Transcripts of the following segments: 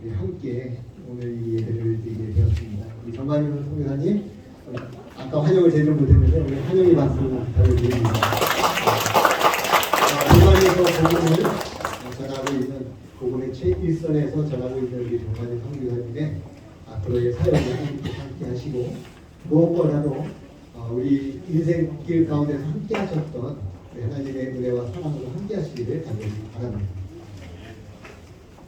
함께 오늘 이 예배를 드리게 되었습니다. 우리 정관용 선교사님, 아까 환영을 제대로 못했는데 오늘 환영의 박수 부탁드립니다. 대만에서 복음을 전하고 있는 복음의 최일선에서 전하고 있는 우리 정관용 선교사님의 앞으로의 사역을 함께 하시고 무엇보다도 우리 인생길 가운데서 함께 하셨던 하나님의 은혜와 사랑으로 함께 하시기를 간절히 바랍니다.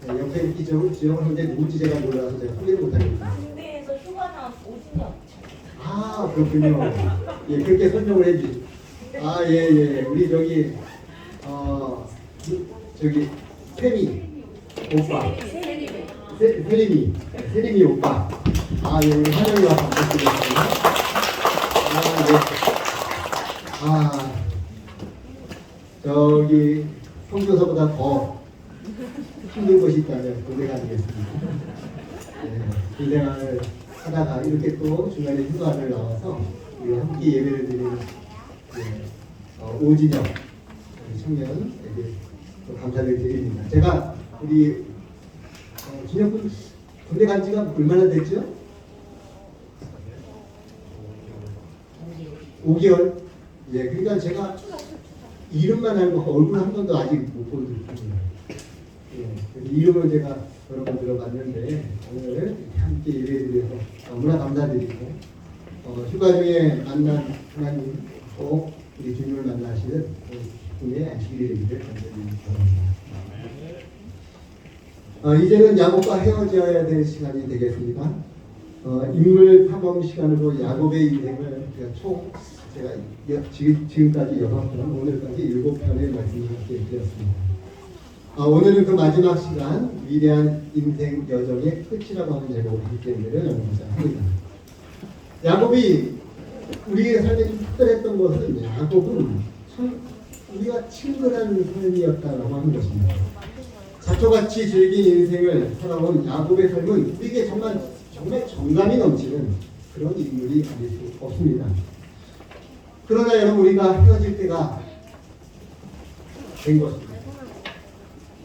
네, 옆에 이 지역을 현재 누군지 제가 몰라서 제가 소개를 못하겠습니다. 군대에서 휴가 나와서 오진영. 아, 그렇군요. 예, 그렇게 설명을 해주시. 아, 예. 우리 저기 세미 오빠, 세림이 오빠. 아, 예, 우리 환영이와 반갑습니다. 저기 성교서보다 더 힘든 것이 있다면 군대가 아니겠습니까? 네, 그 생활을 하다가 이렇게 또 중간에 휴가를 나와서 우리 함께 예배를 드리는 오진영 청년에게 또 감사를 드립니다. 제가 우리 진영군 군대 간 지가 얼마나 됐죠? 5개월? 예, 그러니까 제가 이름만 알고 얼굴 한 번도 아직 못 본 분이에요. 예, 이름을 제가 여러 번 들어봤는데 오늘 함께 예배드려서 너무나 감사드리고 휴가 중에 만난 하나님 또 우리 주님을 만나시는 기쁨의 안식일이 되기를 간절히 바랍니다. 이제는 야곱과 헤어져야 될 시간이 되겠습니다. 인물 탐험 시간으로 야곱의 인생을 제가 지금까지 6편, 오늘까지 7편의 말씀을 함께 드렸습니다. 오늘은 그 마지막 시간, 위대한 인생 여정의 끝이라고 하는 제목이기 때문에 연구자 합니다. 야곱이 우리의 삶에 특별했던 것은 야곱은 참 우리가 친근한 삶이었다라고 하는 것입니다. 자초같이 즐긴 인생을 살아온 야곱의 삶은 우리에게 정말 정감이 넘치는 그런 인물이 아닐 수 없습니다. 그러나 여러분, 우리가 헤어질 때가 된 것입니다.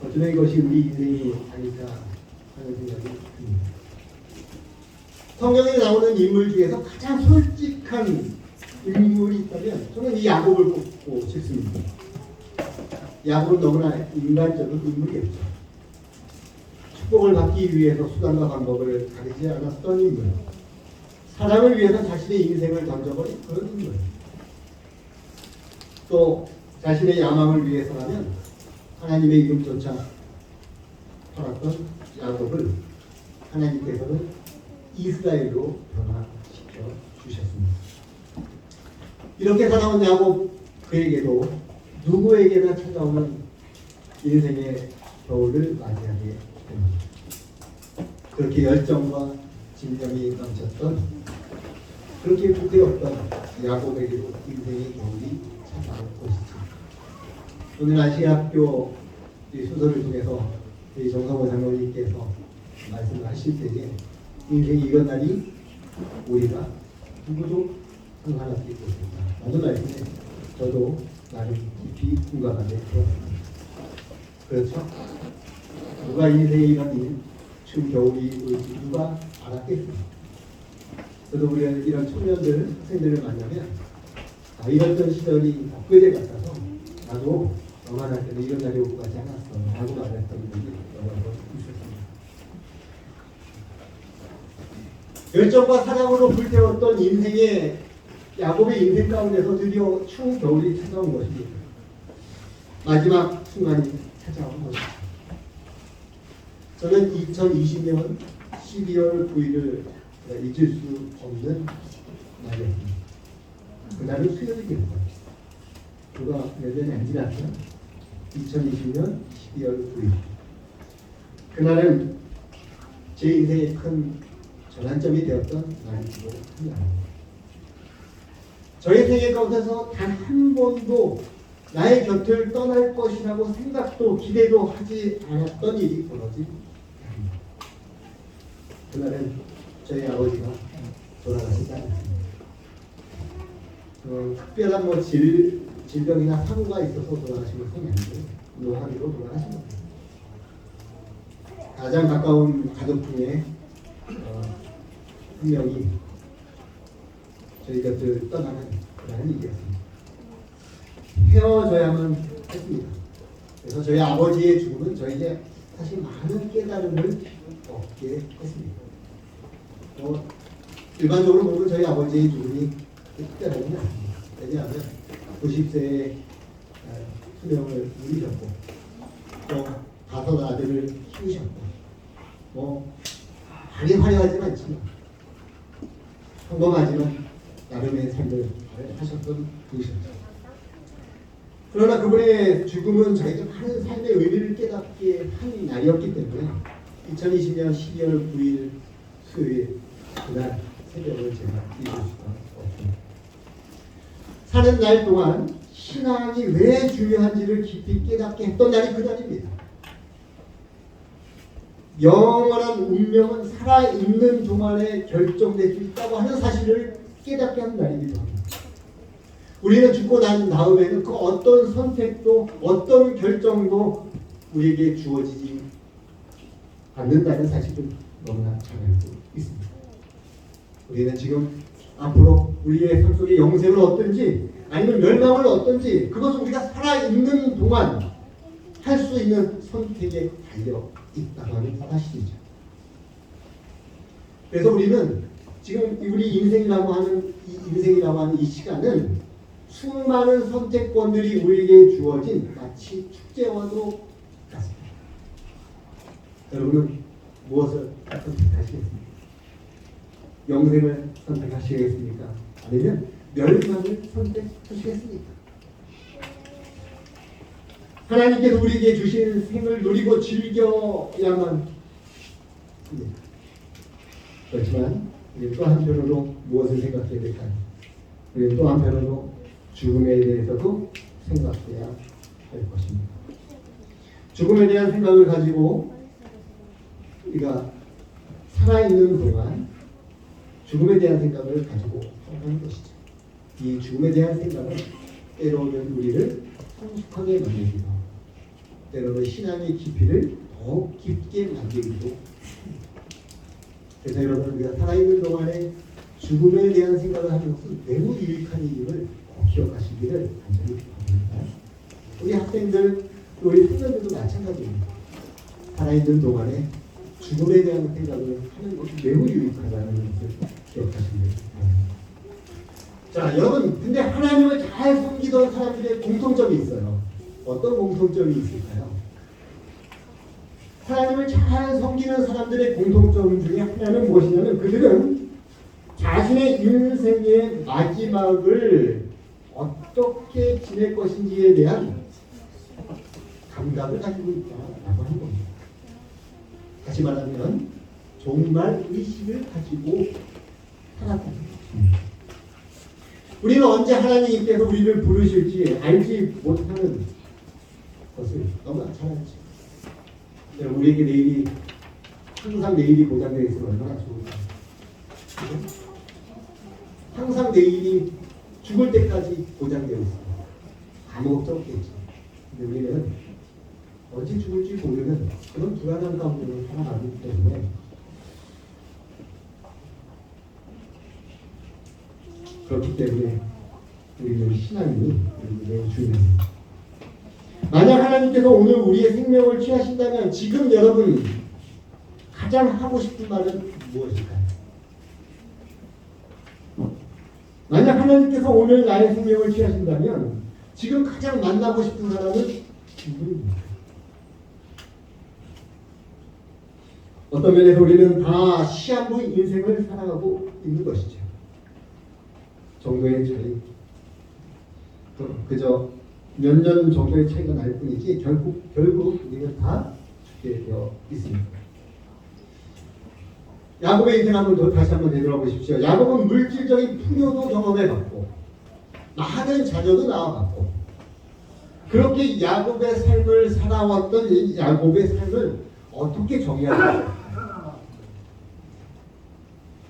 어쩌면 이것이 우리 인생이 아닐까 하는 생각이 듭니다. 성경에 나오는 인물 중에서 가장 솔직한 인물이 있다면 저는 이 야곱을 꼽고 싶습니다. 야곱은 너무나 인간적인 인물이었죠. 축복을 받기 위해서 수단과 방법을 가리지 않았던 인물, 사랑을 위해서 자신의 인생을 던져버린 그런 인물, 또 자신의 야망을 위해서라면 하나님의 이름조차 팔았던 야곱을 하나님께서는 이스라엘로 변화시켜 주셨습니다. 이렇게 살아온 야곱, 그에게도 누구에게나 찾아오는 인생의 겨울을 맞이하게 됩니다. 그렇게 열정과 진정이 넘쳤던, 그렇게 부대였던 야곱에게도 인생의 겨울이 찾아올 것이죠. 오늘 아시아학교 수설을 통해서 저희 정성호 장로님께서 말씀하실 때에 인생이 이건 날이 우리가 누구도 상관없게 있습니다. 라는 말씀에 저도 나름 깊이 공감하게 되었습니다. 그렇죠? 누가 인생에 이런 추운 겨울이 올지 누가 알았겠습니까? 저도 우리 이런 청년들, 학생들을 만나면 이랬던 시절이 엊그제 같아서 나도 너만 할 때는 이런 날이 오고 가지 않았어 라고 말했던 분이 여러 번 있었습니다. 열정과 사랑으로 불태웠던 인생의 야곱의 인생 가운데서 드디어 추운 겨울이 찾아온 것입니다. 마지막 순간이 찾아온 것입니다. 저는 2020년 12월 9일을 잊을 수 없는 날이었습니다. 그날은 수요일이었어요. 그가 몇 년이 안 지났죠. 2020년 12월 9일. 그날은 제 인생의 큰 전환점이 되었던 날이기도 합니다. 저의 생애 가운데서 단 한 번도 나의 곁을 떠날 것이라고 생각도 기대도 하지 않았던 일이 벌어집니다. 그날은 저희 아버지가 돌아가시지 않았습니다. 특별한 질병이나 사고가 있어서 돌아가신 것은 아니고 노화로 돌아가신 겁니다. 가장 가까운 가족 중에 한 명이 저희 곁을 떠나는 그런 일이었습니다. 헤어져야만 했습니다. 그래서 저희 아버지의 죽음은 저에게 사실 많은 깨달음을 얻게 했습니다. 일반적으로 보면 저희 아버지의 죽음이 특별하지는 않습니다. 왜냐하면 90세에 수명을 누리셨고 또 5 아들을 키우셨고 많이 화려하지는 않지만 평범하지만 나름의 삶을 잘 하셨던 분이셨죠. 그러나 그분의 죽음은 저에게 많은 삶의 의미를 깨닫게 한 날이었기 때문에 2020년 12월 9일 수요일 그날 새벽을 제가 잊을 수가 없습니다. 사는 날 동안 신앙이 왜 중요한지를 깊이 깨닫게 했던 날이 그 날입니다. 영원한 운명은 살아있는 동안에 결정될 수 있다고 하는 사실을 깨닫게 하는 날이기도 합니다. 우리는 죽고 난 다음에는 그 어떤 선택도 어떤 결정도 우리에게 주어지지 않는다는 사실을 너무나 잘 알고 있습니다. 우리는 지금 앞으로 우리의 삶 속에 영생을 얻든지 아니면 멸망을 얻든지 그것은 우리가 살아있는 동안 할 수 있는 선택에 달려 있다고 하는 사실이죠. 그래서 우리는 지금 우리 인생이라고 하는 이 시간은 수많은 선택권들이 우리에게 주어진 마치 축제와도 같습니다. 여러분은 무엇을 선택하시겠습니까? 영생을 선택하시겠습니까? 아니면 멸망을 선택하시겠습니까? 하나님께서 우리에게 주신 생을 누리고 즐겨야만 합니다. 그렇지만 우리 또 한편으로 무엇을 생각해야 될까요? 우리 또 한편으로 죽음에 대해서도 생각해야 할 것입니다. 죽음에 대한 생각을 가지고 우리가 살아있는 동안 죽음에 대한 생각을 가지고 살아가는 것이죠. 이 죽음에 대한 생각은 때로는 우리를 성숙하게 만들기도 하고 때로는 신앙의 깊이를 더 깊게 만들기도 합니다. 그래서 여러분 우리가 살아있는 동안에 죽음에 대한 생각을 하는 것은 매우 유익한 일임을 기억하시기를 간절히 바랍니다. 우리 학생들, 우리 청년들도 마찬가지입니다. 살아있는 동안에 죽음에 대한 생각을 하는 것이 매우 유익하다는 것을 기억하시기를 바랍니다. 자, 여러분, 근데 하나님을 잘 섬기던 사람들의 공통점이 있어요. 어떤 공통점이 있을까요? 하나님을 잘 섬기는 사람들의 공통점 중에 하나는 무엇이냐면 그들은 자신의 인생의 마지막을 어떻게 지낼 것인지에 대한 감각을 가지고 있다라고 하는 겁니다. 다시 말하면 정말 의식을 가지고 살았다. 우리는 언제 하나님께서 우리를 부르실지 알지 못하는 것을 너무나 잘 알죠. 우리에게 내일이 항상 내일이 보장되어 있으면 얼마나 좋을까요? 항상 내일이 죽을 때까지 보장되어 있습니다. 아무것도 없겠죠. 근데 우리는 언제 죽을지 모르는 그런 불안한 가운데로 살아가기 때문에 그렇기 때문에 우리는 신앙이 매우 중요합니다. 만약 하나님께서 오늘 우리의 생명을 취하신다면 지금 여러분 가장 하고 싶은 말은 무엇일까요? 만약 하나님께서 오늘 나의 생명을 취하신다면 지금 가장 만나고 싶은 사람은 누구입니까? 어떤 면에서 우리는 다 시한부 인생을 살아가고 있는 것이죠. 정도의 차이, 그저 몇 년 정도의 차이가 날 뿐이지 결국 우리는 다 죽게 되어 있습니다. 야곱의 인생 한번 다시 한번 되돌아보십시오. 야곱은 물질적인 풍요도 경험해봤고 많은 자녀도 낳아봤고 그렇게 야곱의 삶을 살아왔던 이 야곱의 삶을 어떻게 정의할까요?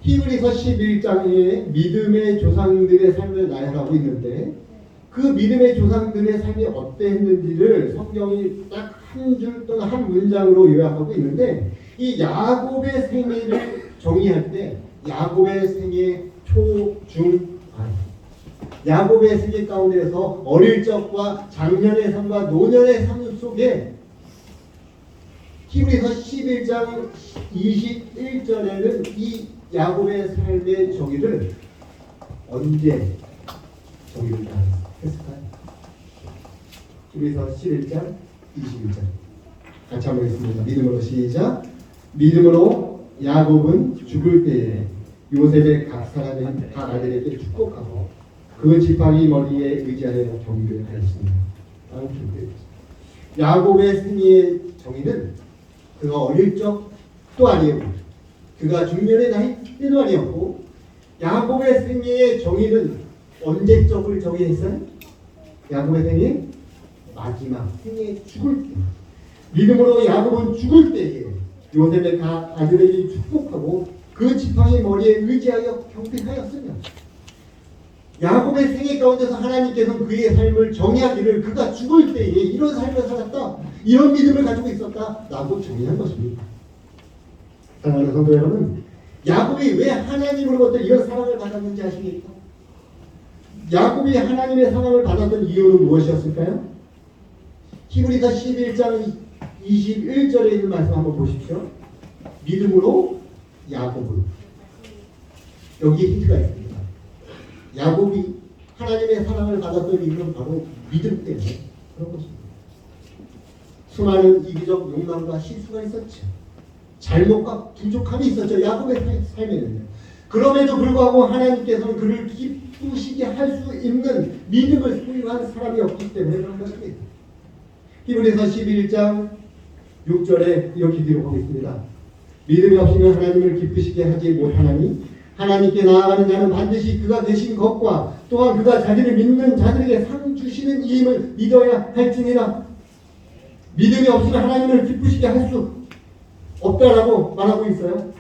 히브리서 11장에 믿음의 조상들의 삶을 나열하고 있는데 그 믿음의 조상들의 삶이 어땠는지를 성경이 딱 한 줄 또는 한 문장으로 요약하고 있는데 이 야곱의 생애를 정의할 때 야곱의 생애 초, 중, 반 야곱의 생애 가운데서 어릴 적과 장년의 삶과 노년의 삶 속에 히브리서 11장 21절에는 이 야곱의 삶의 정의를 언제 정의를 했을까요? 히브리서 11장 21절 같이 한번 읽습니다. 믿음으로 시작. 믿음으로 야곱은 죽을 때에 요셉의 각 사람의 각 아들에게 축복하고 그 지팡이 머리에 의지하여 경배를 하였습니다. 야곱의 승리의 정의는 그가 어릴 적도 아니었고 그가 중년의 나이 때도 아니었고 야곱의 승리의 정의는 언제적을 정의했어요? 야곱의 생애 마지막 생애 죽을 때 믿음으로 야곱은 죽을 때에 요셉의 각 아들에게 축복하고 그 지팡이 머리에 의지하여 경배하였으며 야곱의 생애 가운데서 하나님께서는 그의 삶을 정의하기를 그가 죽을 때에 이런 삶을 살았다 이런 믿음을 가지고 있었다 라고 정의한 것입니다. 사랑하는 성도 여러분, 야곱이 왜 하나님으로부터 이런 사랑을 받았는지 아십니까? 야곱이 하나님의 사랑을 받았던 이유는 무엇이었을까요? 히브리서 11장 21절에 있는 말씀 한번 보십시오. 믿음으로 야곱은 여기에 힌트가 있습니다. 야곱이 하나님의 사랑을 받았던 이유는 바로 믿음 때문에 그런 것입니다. 수많은 이기적 욕망과 실수가 있었죠. 잘못과 부족함이 있었죠. 야곱의 삶에는. 그럼에도 불구하고 하나님께서는 그를 기쁘시게 할 수 있는 믿음을 소유한 사람이었기 때문에 그런 것입니다. 히브리서 11장 6절에 이렇게 기록하고 있습니다. 믿음이 없이는 하나님을 기쁘시게 하지 못하나니 하나님께 나아가는 자는 반드시 그가 되신 것과 또한 그가 자기를 믿는 자들에게 상 주시는 이임을 믿어야 할지니라. 믿음이 없이는 하나님을 기쁘시게 할 수 없다라고 말하고 있어요.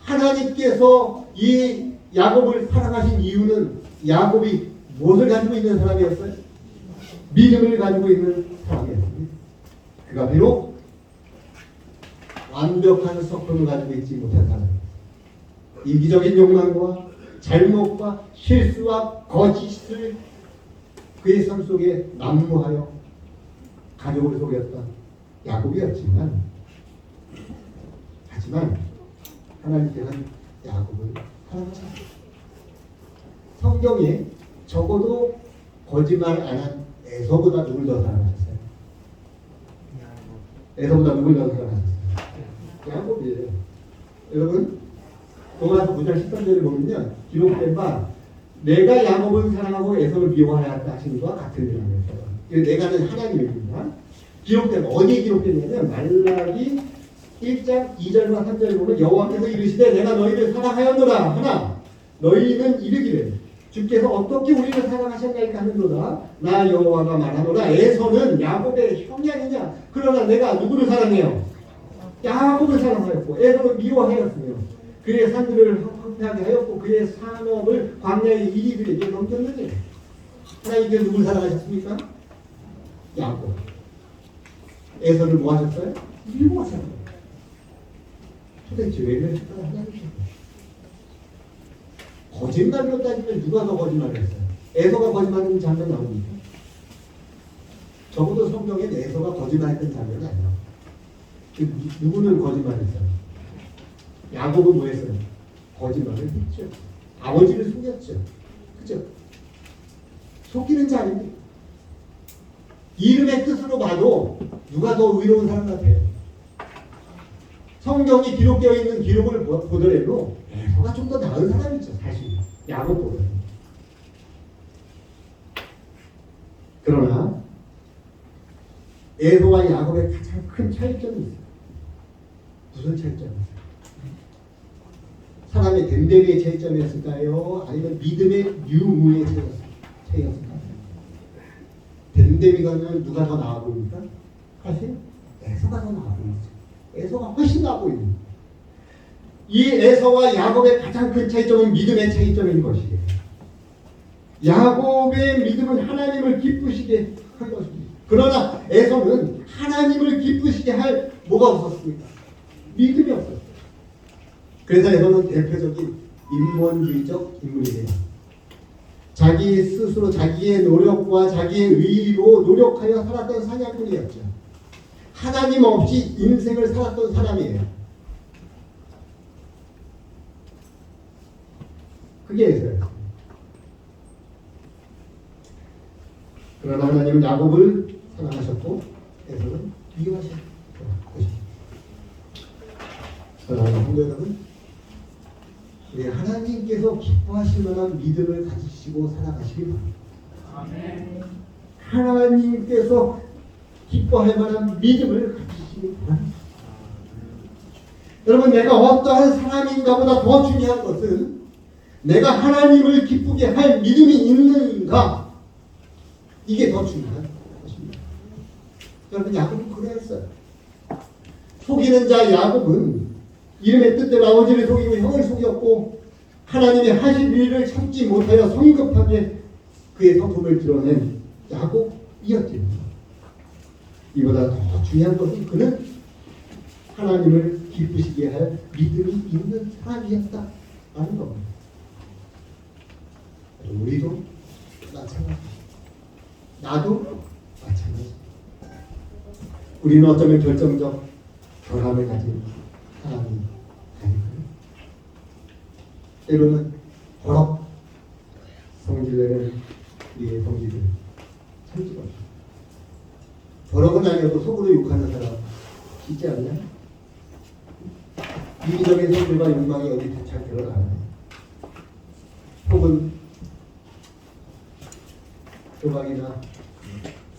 하나님께서 이 야곱을 사랑하신 이유는 야곱이 무엇을 가지고 있는 사람이었어요? 믿음을 가지고 있는 사람이었습니다. 그가 비록 완벽한 성품을 가지고 있지 못한 사람, 이기적인 욕망과 잘못과 실수와 거짓을 그의 삶 속에 난무하여 가족을 속였던 야곱이었지만 하지만 하나님께서는 야곱을 사랑하셨습니다. 성경에 적어도 거짓말 안 한 에서보다 누굴 더 사랑하셨어요? 에서보다 누굴 더 사랑하셨어요? 야곱이에요. 여러분 로마서 9장 13절을 보면요 기록된 바 내가 야곱을 사랑하고 에서를 미워하였다 하시는 것과 같은 이라고 했어요. 내가는 하나님입니다. 기록된 어디에 기록됐냐면 말라기 1장 2절과 3절을 보면 여호와께서 이르시되 내가 너희를 사랑하였노라 하나 너희는 이르기를 주께서 어떻게 우리를 사랑하셨나이까 하는도다. 나 여호와가 말하노라 에서는 야곱의 형이 아니냐. 그러나 내가 누구를 사랑해요? 야곱을 사랑하였고 에서는 미워하였으며 그의 산들을 황폐하게 하였고 그의 산업을 광야의 이리들에게 넘겼느니 하나님께서 누구를 사랑하셨습니까? 야곱. 에서를 뭐 하셨어요? 미워하셨어요. 도대체 왜 그랬을까요? 하나님께서 거짓말로 따지면 누가 더 거짓말을 했어요? 에서가 거짓말하는 장면이 나옵니까? 적어도 성경에 에서가 거짓말했던 장면이 아니에요. 누구는 거짓말했어요? 야곱은 뭐 했어요? 거짓말을 했죠. 아버지를 속였죠. 그죠? 속이는 자입니다. 이름의 뜻으로 봐도 누가 더 의로운 사람 같아요? 성경이 기록되어 있는 기록을 보더라도 에서가 좀 더 나은 사람이죠. 사실 야곱보다. 그러나 에서와 야곱의 가장 큰 차이점이 있어요. 무슨 차이점이 있어요? 사람의 됨됨이의 차이점이었을까요? 아니면 믿음의 유무의 차이였을까요? 됨됨이가는 누가 더 나아 보입니까? 사실 에서가 더 나아 보이죠. 에서가 훨씬 나아 보입니다. 이 에서와 야곱의 가장 큰 차이점은 믿음의 차이점인 것이에요. 야곱의 믿음은 하나님을 기쁘시게 한 것입니다. 그러나 에서는 하나님을 기쁘시게 할 뭐가 없었습니까? 믿음이 없었어요. 그래서 에서는 대표적인 인본주의적 인물이에요. 자기 스스로 자기의 노력과 자기의 의의로 노력하여 살았던 사냥꾼이었죠. 하나님 없이 인생을 살았던 사람이에요. 그게 에서였어요. 그러나 하나님은 야곱을 사랑하셨고 에서는 미워하셨던 것입니다. 사랑하는 성도 여러분, 우리 하나님께서 기뻐하실 만한 믿음을 가지시고 살아가시길 바랍니다. 하나님께서 기뻐할 만한 믿음을 가지시길 바랍니다. 여러분, 내가 어떠한 사람인가 보다 더 중요한 것은 내가 하나님을 기쁘게 할 믿음이 있는가, 이게 더 중요한 것입니다. 여러분, 야곱은 그랬어요. 속이는 자 야곱은 이름의 뜻대로 아버지를 속이고 형을 속였고 하나님의 하실 일을 참지 못하여 성급하게 그의 성품을 드러낸 야곱이었죠. 이보다 더 중요한 것은 그는 하나님을 기쁘시게 할 믿음이 있는 사람이었다라는 겁니다. 우리도 마찬가지입니다. 나도 마찬가지입니다. 우리는 어쩌면 결정적 결함을 가진 사람이 아닐까요? 때로는 버럭 성질내는 우리의 성질을 참지도 않습니다. 버럭은 아니어도 속으로 욕하는 사람 있지 않나요? 이기적인 성질과 욕망이 어디 잘 드러나나요? 혹은 도박이나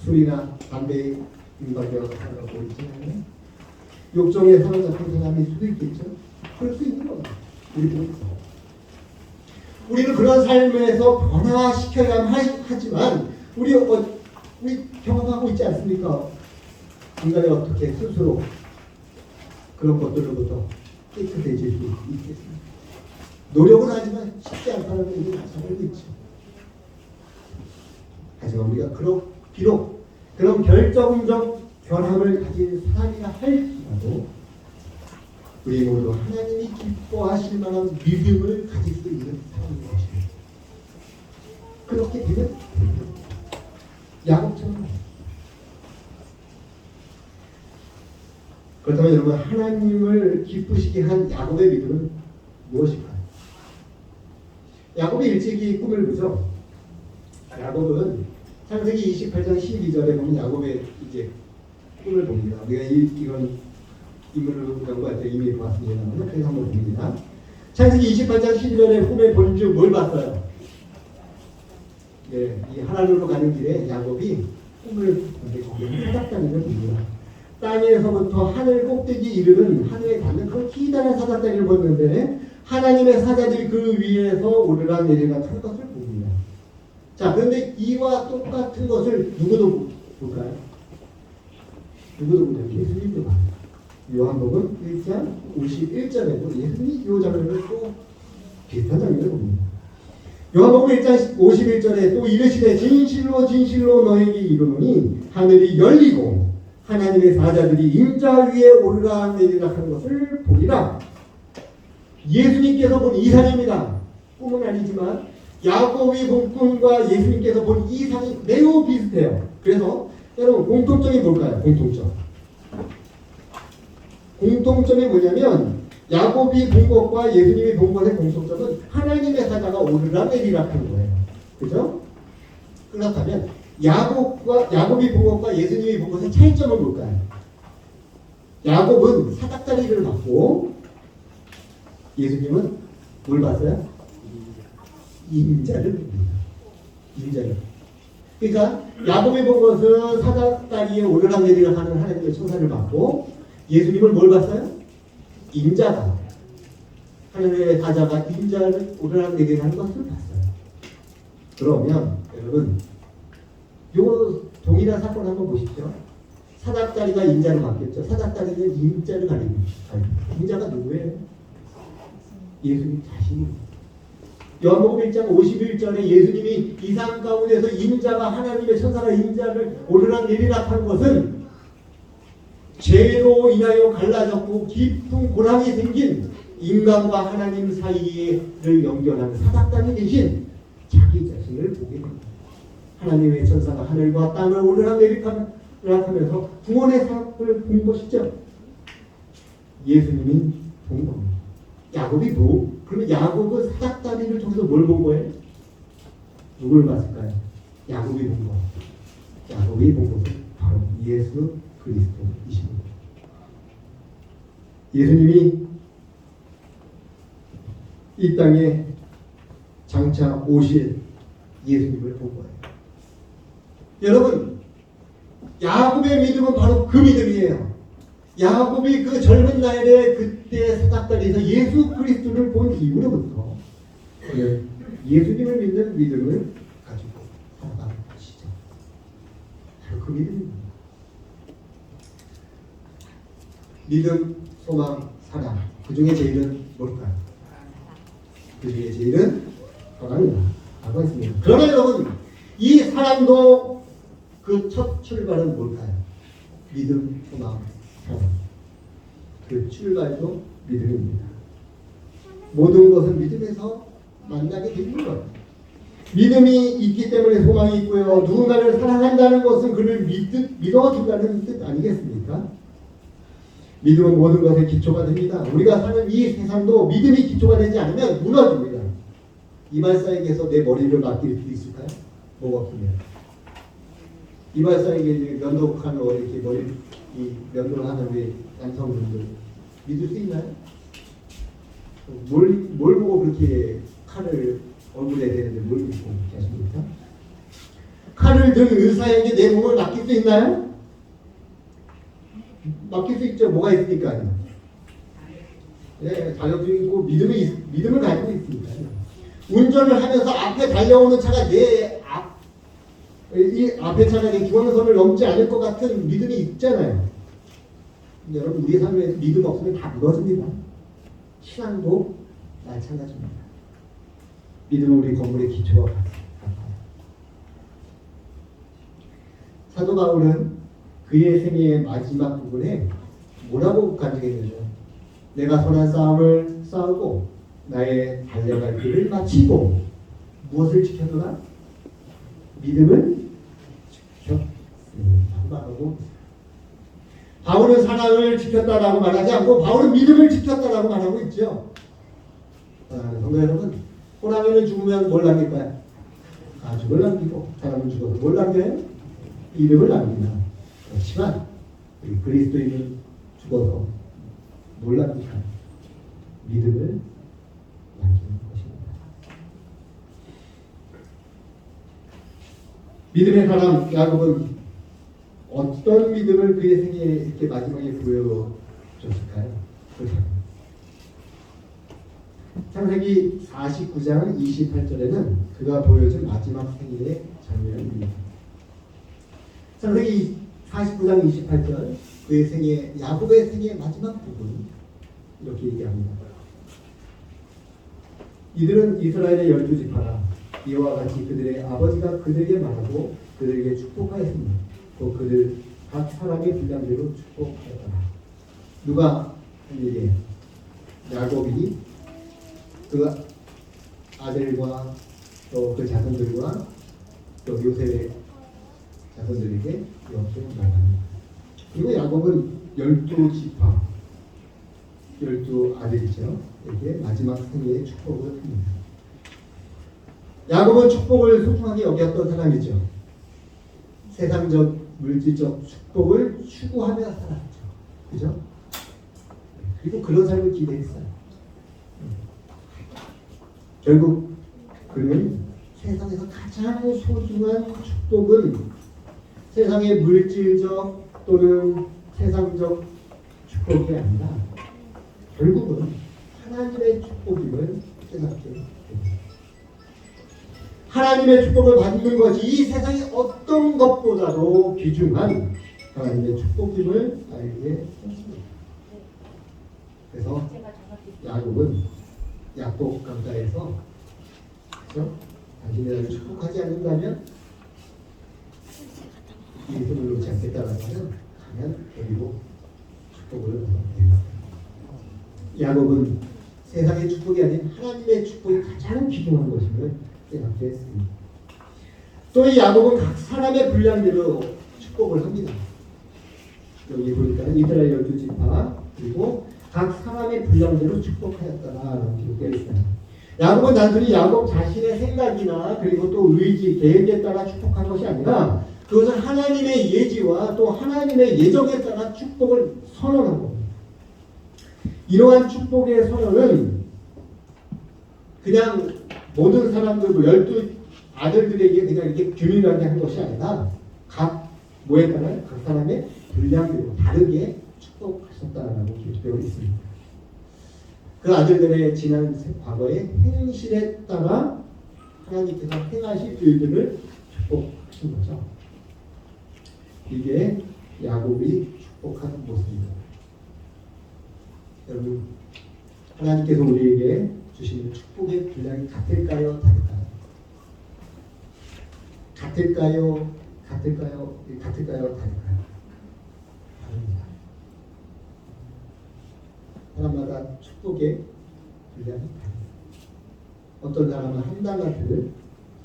술이나 담배에 임박여 살아가고 있지 않나요? 욕정에 사로잡힌 사람일 수도 있겠죠. 그럴 수 있는 겁니다. 우리는 그런 삶에서 변화시켜야 하지만 우리 경험하고 있지 않습니까? 인간이 어떻게 스스로 그런 것들로부터 깨끗해질 수 있겠습니까? 노력은 하지만 쉽지 않다는 걸 우리는 잘 알고 있죠. 하지만 우리가 비록 그런 결정적 결함을 가진 사람이라 할지라도 우리 모두 하나님이 기뻐하실 만한 믿음을 가질 수 있는 사람인 것입니다. 그렇게 되면 야곱처럼. 그렇다면 여러분, 하나님을 기쁘시게 한 야곱의 믿음은 무엇일까요? 야곱이 일찍이 꿈을 보죠. 야곱은 창세기 28장 12절에 보면 야곱의 이제 꿈을 봅니다. 우리가 이건 인물을 연구할 때 이미 보았습니다만 그래서 한번 봅니다. 창세기 28장 12절에 꿈에 본즉 뭘 봤어요? 예, 이 하나님으로 가는 길에 야곱이 꿈을 보는데 거기에 사닥다리를 봅니다. 땅에서부터 하늘 꼭대기 이르는 하늘에 닿는 그 기다란 사닥다리를 보는데 하나님의 사자들이 그 위에서 오르락내리락 하는 것을 봅니다. 자, 그런데 이와 똑같은 것을 누구도 볼까요? 누구도 보냐면 예수님도 봐요. 요한복음 1장 51절에도 예수님이 이 장면을 또 비슷한 장면을 봅니다. 요한복음 1장 51절에 또 이르시되 진실로 진실로 너에게 이르노니 하늘이 열리고 하나님의 사자들이 임자 위에 오르락내리락 하는 것을 보리라. 예수님께서 본 이상입니다. 꿈은 아니지만 야곱이 본 꿈과 예수님께서 본 이상이 매우 비슷해요. 그래서 여러분, 공통점이 뭘까요? 공통점이 뭐냐면 야곱이 본 것과 예수님이 본 것의 공통점은 하나님의 사자가 오르락내리락 하는 거예요. 그죠? 그렇다면 야곱이 본 것과 예수님이 본 것의 차이점은 뭘까요? 야곱은 사닥다리를 봤고 예수님은 뭘 봤어요? 임자를 봅니다. 임자를. 그러니까 야곱이 본 것은 사닥다리에 오르락내리락 하는 하나님의 천사를 봤고 예수님은 뭘 봤어요? 임자가, 하나님의 사자가 임자를 오르락내리락 하는 것을 봤어요. 그러면 여러분, 요 동일한 사건 한번 보십시오. 사닥다리가 임자를 봤겠죠. 사닥다리는 임자를 가리고 임자가 누구예요? 예수님 자신입니다. 요한복음 1장 51절에 예수님이 이 산 가운데서 인자가 하나님의 천사가 인자를 오르락내리락 한 것은 죄로 인하여 갈라졌고 깊은 고랑이 생긴 인간과 하나님 사이를 연결하는 사닥다리 대신 자기 자신을 보게 됩니다. 하나님의 천사가 하늘과 땅을 오르락내리락하면서 구원의 사역을 본 것이죠. 예수님이 본 겁니다. 야곱이 그러면 야곱은 사닥다리를 통해서 뭘 본 거예요? 누굴 봤을까요? 야곱이 본 거. 야곱이 본 것은 바로 예수 그리스도이십니다. 예수님이 이 땅에 장차 오실 예수님을 본 거예요. 여러분, 야곱의 믿음은 바로 그 믿음이에요. 야곱이 그 젊은 나이에 그때 사닥다리에서 예수 그리스도를 본 이후로부터 예수님을 믿는 믿음을 가지고 살아가는 것이죠. 바로 그 믿음입니다. 믿음, 소망, 사랑. 그 중에 제일은 뭘까요? 그 중에 제일은 사랑이다. 라고 했습니다. 그러나 여러분, 이 사랑도 그 첫 출발은 뭘까요? 믿음, 소망, 사랑. 그 출발도 믿음입니다. 모든 것은 믿음에서 만나게 되는 거예요. 믿음이 있기 때문에 소망이 있고요. 누군가를 사랑한다는 것은 그를 믿어준다는 뜻 아니겠습니까? 믿음은 모든 것의 기초가 됩니다. 우리가 사는 이 세상도 믿음이 기초가 되지 않으면 무너집니다. 이발사에게서 내 머리를 맡길 수 있을까요? 뭐가 없으면. 이발사에게 면도하는 이렇게 머리 면도를 하는 우리 남성분들 믿을 수 있나요? 뭘 보고 그렇게 칼을 얼굴에 대는데 뭘 믿고 하십니까? 칼을 든 의사에게 내 몸을 맡길 수 있나요? 맡길 수 있죠. 뭐가 있으니까요. 네, 자격증이고 믿음을 가지고 있으니까요. 운전을 하면서 앞에 달려오는 차가 이 앞에 차가 내 중앙선을 넘지 않을 것 같은 믿음이 있잖아요. 여러분, 우리 삶에 믿음 없으면 다 무너집니다. 신앙도 마찬가지입니다. 믿음은 우리 건물의 기초와 같아요. 사도 바울은 그의 생애의 마지막 부분에 뭐라고 간증했느냐? 내가 선한 싸움을 싸우고 나의 달려갈 길을 마치고 무엇을 지켰더라? 믿음을 지켰습니다. 말하고 바울은 사랑을 지켰다라고 말하지 않고 바울은 믿음을 지켰다라고 말하고 있죠. 성도 여러분, 호랑이는 죽으면 뭘 남길까요? 가죽을 남기고 사람은 죽어서 뭘 남겨요? 이름을 남깁니다. 그렇지만 우리 그리스도인은 죽어서 뭘 남길까요? 믿음을 남기는 것입니다. 믿음의 사람 야곱은 어떤 믿음을 그의 생애에 이렇게 마지막에 보여줬을까요? 창세기 49장 28절에는 그가 보여준 마지막 생애의 장면입니다. 창세기 49장 28절 그의 생애, 야곱의 생애의 마지막 부분 이렇게 얘기합니다. 이들은 이스라엘의 12지파라. 이와 같이 그들의 아버지가 그들에게 말하고 그들에게 축복하였습니다. 또 그들 각 사람의 분량대로 축복하였더라. 누가 한 얘기예요? 야곱이 그 아들과 또 그 자손들과 또 요셉의 자손들에게 이렇게 말합니다. 그리고 야곱은 12지파 12아들이죠. 이렇게 마지막 생애의 축복을 합니다. 야곱은 축복을 소중하게 여겼던 사람이죠. 세상적 물질적 축복을 추구하며 살았죠. 그죠? 그리고 그런 삶을 기대했어요. 결국 그는 세상에서 가장 소중한 축복은 세상의 물질적 또는 세상적 축복이 아니라 결국은 하나님의 축복임을 깨닫게 됩니다. 하나님의 축복을 받는 것이 이 세상의 어떤 것보다도 귀중한 하나님의 축복임을 알게 됐습니다. 그래서 야곱은 야곱 강가에서 그렇죠? 당신이 나를 축복하지 않는다면 이 힘을 놓지 않겠다라는 말은 가면 데리고 축복을 얻어내요. 야곱은 세상의 축복이 아닌 하나님의 축복이 가장 귀중한 것임을 깨닫게 했습니다. 또 이 야곱은 각 사람의 분량대로 축복을 합니다. 여기 보니까 이스라엘 12지파 그리고 각 사람의 분량대로 축복하였다라는 기록되어 있어요. 야곱은 단순히 야곱 자신의 생각이나 그리고 또 의지, 계획에 따라 축복한 것이 아니라 그것은 하나님의 예지와 또 하나님의 예정에 따라 축복을 선언한 겁니다. 이러한 축복의 선언은 그냥 모든 사람들 12 아들들에게 그냥 이렇게 균일하게 한 것이 아니라 각 뭐에 따라 각 사람의 분량대로 다르게 축복하셨다라고 기록되어 있습니다. 그 아들들의 지난 과거의 행실에 따라 하나님께서 행하실 일들을 축복하신 거죠. 이게 야곱이 축복한 모습입니다. 여러분, 하나님께서 우리에게 주시는 축복의 분량이 같을까요? 다를까요? 같을까요? 같을까요? 같을까요? 다를까요? 다릅니다. 사람마다 축복의 분량이 다릅니다. 어떤 사람은 한 달란트를,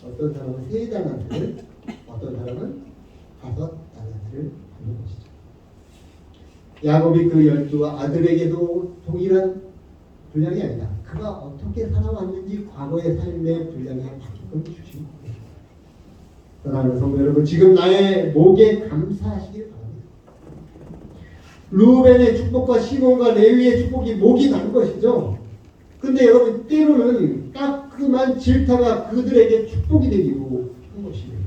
어떤 사람은 3달란트를, 어떤 사람은 5달란트를 받는 것이죠. 야곱이 그 12 아들에게도 동일한 분량이 아니다. 그가 어떻게 살아왔는지 과거의 삶의 분량에 바뀌고 주신 겁니다. 사랑하는 성도 여러분, 지금 나의 목에 감사하시길 바랍니다. 루벤의 축복과 시몬과 레위의 축복이 목이 난 것이죠. 근데 여러분, 때로는 따끔한 질타가 그들에게 축복이 되기도 한 것입니다.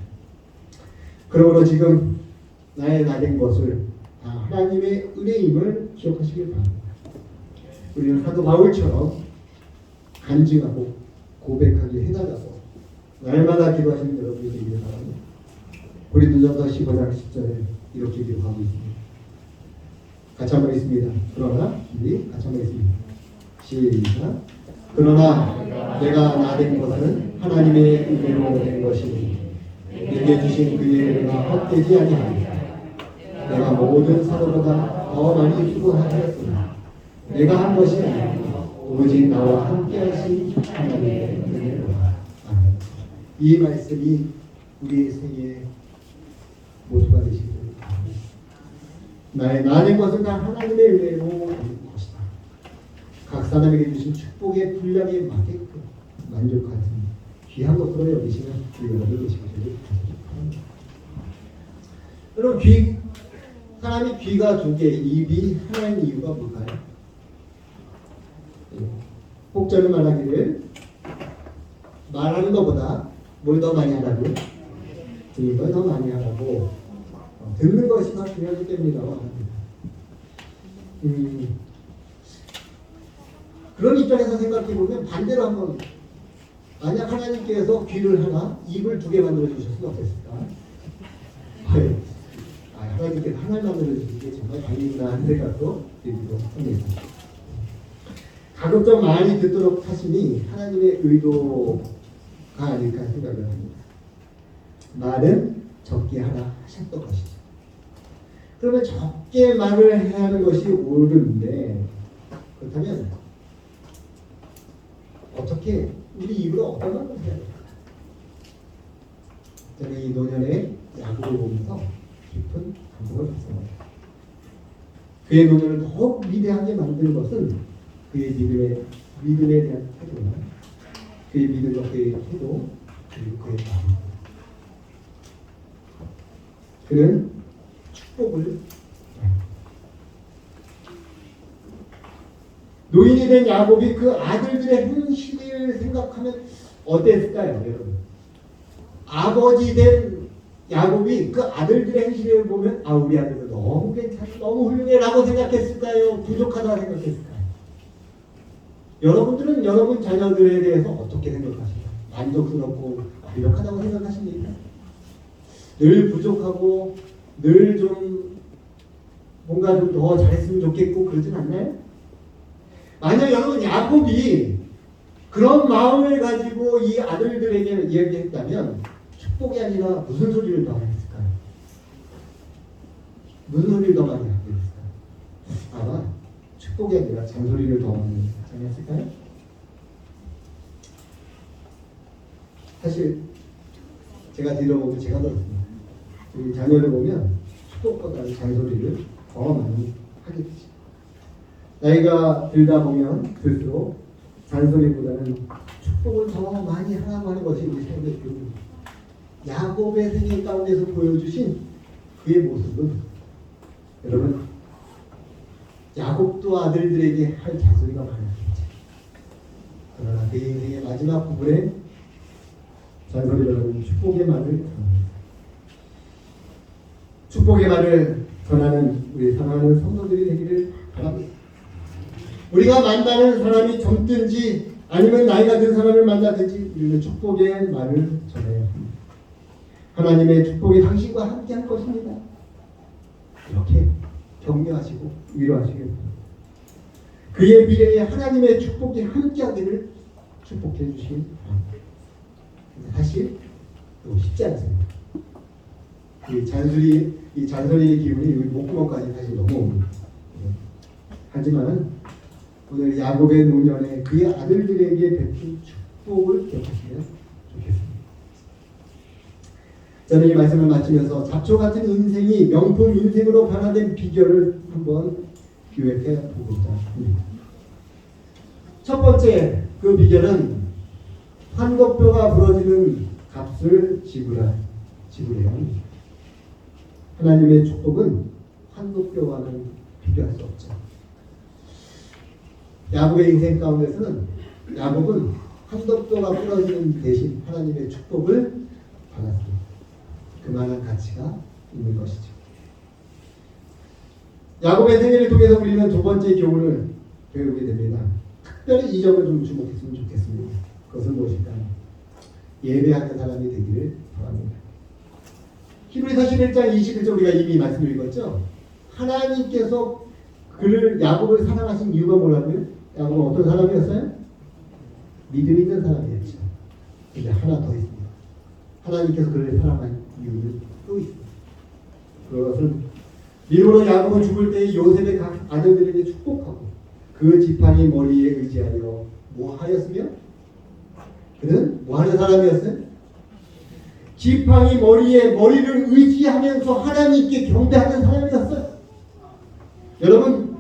그러므로 지금 나의 나된 것을 하나님의 은혜임을 기억하시길 바랍니다. 우리는 사도 바울처럼 간증하고 고백하게 해달라고 날마다 기도하시는 여러분이 되기를 바랍니다. 고린도전서 15장 10절에 이렇게 기록하고 있습니다. 같이 한번 있습니다. 그러나 우리 같이 한번 있습니다. 시작. 그러나 내가 나된 것은 하나님의 은혜로 된 것이니 내게 주신 그의 은혜가 헛되지 아니하리라. 내가 모든 사도보다 더 많이 수고하였으나 내가 한 것이 아니라 오직 나와 함께 하신 하나님의 은혜로라. 아멘. 이 말씀이 우리의 생애의 모토가 되시기를 바랍니다. 나의 나된 것은 다 하나님의 은혜로 된 것이다. 각 사람에게 주신 축복의 분량에 맞게끔 만족하는 귀한 것으로 여기시는 우리 여러분 되시기를 바랍니다. 여러분, 사람이 귀가 2개, 입이 하나인 이유가 뭘까요? 혹자는 말하기를 말하는 것보다 뭘 더 많이 하라고? 듣는 걸 더 많이 하라고. 듣는 것이 더 중요하기 때문이라고 합니다. 그런 입장에서 생각해보면 반대로 한번, 만약 하나님께서 귀를 하나, 입을 2개 만들어 주셨으면 어땠을까? 하나님께서 하나를 만들어 주신 게 정말 다행이구나 하는 생각도 들기도 합니다. 가급적 많이 듣도록 하시니 하나님의 의도가 아닐까 생각을 합니다. 말은 적게 하라 하셨던 것이죠. 그러면 적게 말을 해야 하는 것이 옳은데, 그렇다면 어떻게 우리 입으로 어떤 말을 해야 될까? 저는 이 노년의 야곱을 보면서 깊은 감동을 받습니다. 그의 노년을 더욱 위대하게 만드는 것은 그의 믿음에 대한 태도나 그의 믿음과 그의 태도 그리고 그의 마음. 그는 축복을 노인이 된 야곱이 그 아들들의 행실을 생각하면 어땠을까요, 여러분? 아버지 된 야곱이 그 아들들의 행실을 보면 우리 아들은 너무 괜찮아, 너무 훌륭해라고 생각했을까요? 부족하다고 생각했을까요? 여러분들은 여러분 자녀들에 대해서 어떻게 생각하십니까? 만족스럽고 완벽하다고 생각하십니까? 늘 부족하고 늘 좀 뭔가 좀 더 잘했으면 좋겠고 그러진 않나요? 만약 여러분 야곱이 그런 마음을 가지고 이 아들들에게 이야기했다면 축복이 아니라 무슨 소리를 더 했을까요? 무슨 소리를 더 많이 하게 됐을까요? 아마 축복이 아니라 잔소리를 더 많이 하지 않았을까요? 사실 제가 들어보면 제가 그렇습니다. 우리 자녀를 보면 축복보다는 잔소리를 더 많이 하게 되죠. 나이가 들다 보면 들수록 잔소리보다는 축복을 더 많이 하라고 하는 것이 우리 삶의 교훈입니다. 야곱의 생애 가운데서 보여주신 그의 모습은 여러분 야곱도 아들들에게 할 잔소리가 많았겠죠. 그러나 그의 인생의 마지막 부분에 잔소리보다는 축복의 말을 전합니다. 축복의 말을 전하는 우리 사랑하는 성도들이 되기를 바랍니다. 우리가 만나는 사람이 젊든지 아니면 나이가 든 사람을 만나든지 우리는 축복의 말을 전해야 합니다. 하나님의 축복이 당신과 함께 할 것입니다. 이렇게 격려하시고 위로하시기 바랍니다. 그의 미래에 하나님의 축복이 함께 하기를 축복해 주시기 바랍니다. 사실 쉽지 않습니다. 이 잔소리의 기운이 여기 목구멍까지 사실 넘어옵니다. 하지만 오늘 야곱의 노년에 그의 아들들에게 베푼 축복을 기억하시면 좋겠습니다. 저는 이 말씀을 마치면서 잡초 같은 인생이 명품 인생으로 변화된 비결을 한번 기획해 보고자 합니다. 첫 번째 그 비결은 환급표가 부러지는 값을 지불해야 합니다. 하나님의 축복은 환급표와는 비교할 수 없죠. 야곱의 인생 가운데서는 야곱은 환급표가 부러지는 대신 하나님의 축복을 받았습니다. 그만한 가치가 있는 것이죠. 야곱의 생애를 통해서 우리는 두 번째 교훈을 배우게 됩니다. 특별히 이 점을 좀 주목했으면 좋겠습니다. 그것은 무엇일까요? 예배하는 사람이 되기를 바랍니다. 히브리서 11장 21절 우리가 이미 말씀을 읽었죠. 하나님께서 그를 야곱을 사랑하신 이유가 뭐라고요? 야곱은 어떤 사람이었어요? 믿음 있는 사람이었죠. 근데 하나 더 있습니다. 하나님께서 그를 사랑한 이유는 또 있습니다. 그것은 미루로 야곱은 죽을 때 요셉의 각 아들들에게 축복하고 그 지팡이 머리에 의지하여 뭐 하였으며? 그는 뭐 하는 사람이었어요? 지팡이 머리에 머리를 의지하면서 하나님께 경배하는 사람이었어요. 여러분,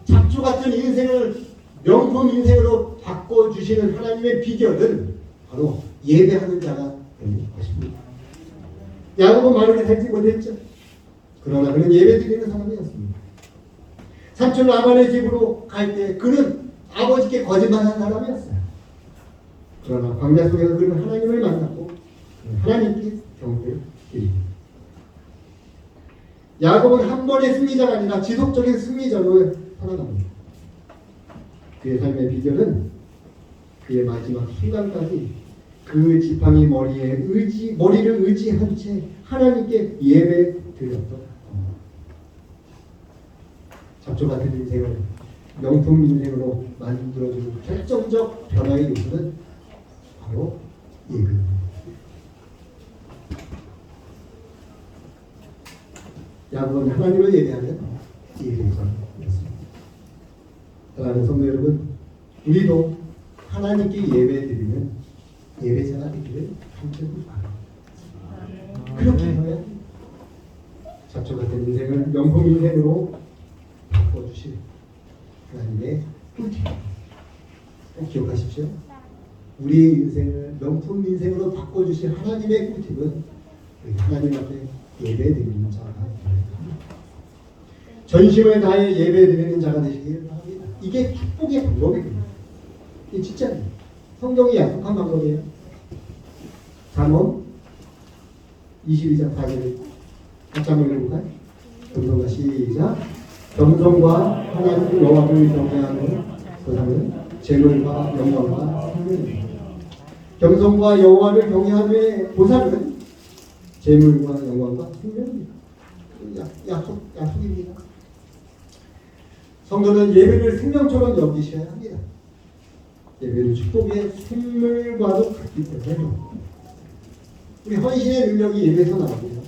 잡초 같은 인생을 명품 인생으로 바꿔주시는 하나님의 비결은 바로 예배하는 자가 되는 것입니다. 야곱은 마르게 살지 못했죠. 그러나 그는 예배드리는 사람이었습니다. 삼촌 라반의 집으로 갈 때 그는 아버지께 거짓말한 사람이었어요. 그러나 광야 속에서 그는 하나님을 만났고 하나님께 경배를 드립니다. 야곱은 한 번의 승리자가 아니라 지속적인 승리자로 살아갑니다. 그의 삶의 비결은 그의 마지막 순간까지 그 지팡이 머리를 의지한 채 하나님께 예배 드렸던 겁니다. 잡초 같은 인생을 명품 인생으로 만들어주는 결정적 변화의 요소는 바로 예배입니다. 야곱은 하나님을 예배하는 예배자였습니다. 사랑하는 성도 여러분, 우리도 하나님께 예배드리는 예배자가 되기를 간절히 바랍니다. 그렇게 해야 잡초 같은 인생을 명품 인생으로 바꿔주실 하나님의 꿀팁 꼭 기억하십시오. 우리의 인생을 명품 인생으로 바꿔주실 하나님의 꿀팁은 하나님 앞에 예배드리는 자가 되는 겁니다. 전심을 다해 예배드리는 자가 되시길 바랍니다. 이게 축복의 방법입니다. 이게 진짜 성경이 약속한 방법이에요. 잠언 22장 4절 같이 한번 읽어볼까요? 겸손과 시작. 겸손과 하나님 여호와를 경외하는 보상은 재물과 영광과 생명입니다. 겸손과 여호와를 경외함의 보상은 재물과 영광과 생명입니다. 약속입니다. 성도는 예배를 생명처럼 여기셔야 합니다. 예배는 축복의 샘물과도 같기 때문에 우리 헌신의 능력이 예배에서 나옵니다.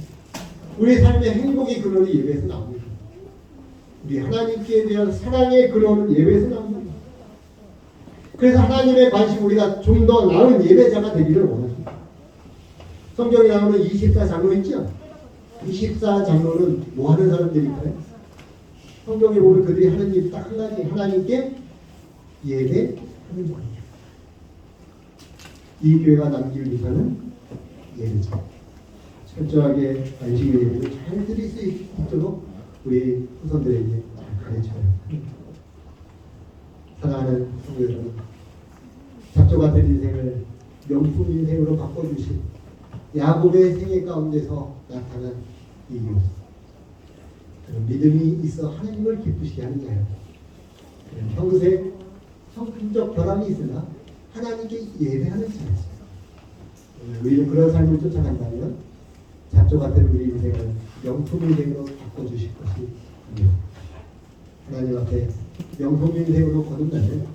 우리 삶의 행복의 근원이 예배에서 나옵니다. 우리 하나님께 대한 사랑의 근원은 예배에서 나옵니다. 그래서 하나님의 관심 우리가 좀 더 나은 예배자가 되기를 원합니다. 성경에 나오는 24장로 있죠? 24장로는 뭐 하는 사람들일까요? 성경에 보면 그들이 하는 일이 딱 한 가지, 하나님께 예배하는 거예요. 이 교회가 남길 비전은 예배죠. 철저하게 안식일 예배를 잘 드릴 수 있도록 우리 후손들에게 잘 가르쳐요. 사랑하는 성도 여러분, 잡초 같은 인생을 명품 인생으로 바꿔주신 야곱의 생애 가운데서 나타난 이유, 그런 믿음이 있어 하나님을 기쁘시게 하는 자예요. 평생 성품적 변함이 있으나 하나님께 예배하는 자였어요. 우리는 그런 삶을 쫓아간다면 잡초 같은 우리 인생을 명품 인생으로 바꿔주실 것이 아니요. 하나님 앞에 명품 인생으로 거듭나는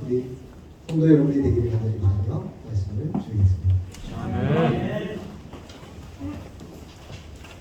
우리 성도 여러분이 되기를 간절히 바라며 말씀을